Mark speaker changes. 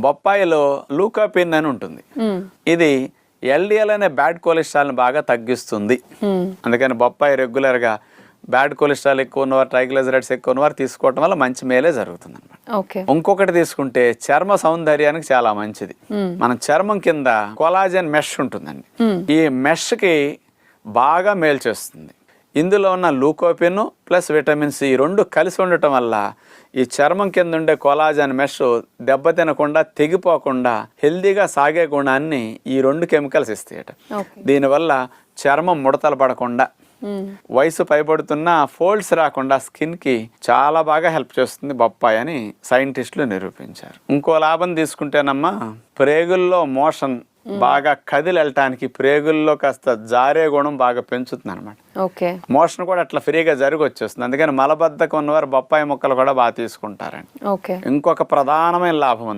Speaker 1: బొప్పాయిలో లూకోపిన్ అని ఉంటుంది. ఇది ఎల్డిఎల్ అనే బ్యాడ్ కొలెస్ట్రాల్ని బాగా తగ్గిస్తుంది. అందుకని బొప్పాయి రెగ్యులర్గా బ్యాడ్ కొలెస్ట్రాల్ ఎక్కువ ఉన్నవారు, ట్రైగ్లిజరైడ్స్ ఎక్కువ ఉన్నవారు తీసుకోవటం వల్ల మంచి మేలే జరుగుతుంది అనమాట. ఇంకొకటి తీసుకుంటే చర్మ సౌందర్యానికి చాలా మంచిది. మన చర్మం కింద కొలాజన్ మెష్ ఉంటుందండి. ఈ మెష్కి బాగా మేలు చేస్తుంది. ఇందులో ఉన్న లూకోపిన్ ప్లస్ విటమిన్ సి రెండు కలిసి ఉండటం వల్ల ఈ చర్మం కింద ఉండే కొలాజన్ మెష్ దెబ్బతినకుండా, తెగిపోకుండా హెల్దీగా సాగే గుణాన్ని ఈ రెండు కెమికల్స్ ఇస్తాయట. దీనివల్ల చర్మం ముడతలు పడకుండా, వయసు పైబడుతున్న ఫోల్డ్స్ రాకుండా స్కిన్కి చాలా బాగా హెల్ప్ చేస్తుంది బొప్పాయి అని సైంటిస్టులు నిరూపించారు. ఇంకో లాభం తీసుకుంటేనమ్మా, ప్రేగుల్లో మోషన్ బాగా కదిలి వెళ్ళటానికి ప్రేగుల్లో కాస్త జారే గుణం బాగా పెంచుతుంది అనమాట. మోషన్ కూడా అట్లా ఫ్రీగా జరిగి వచ్చేస్తుంది. అందుకని మలబద్ధకం ఉన్నవారు బొప్పాయి ముక్కలు కూడా బాగా తీసుకుంటారండి. ఇంకొక ప్రధానమైన లాభం ఉంది.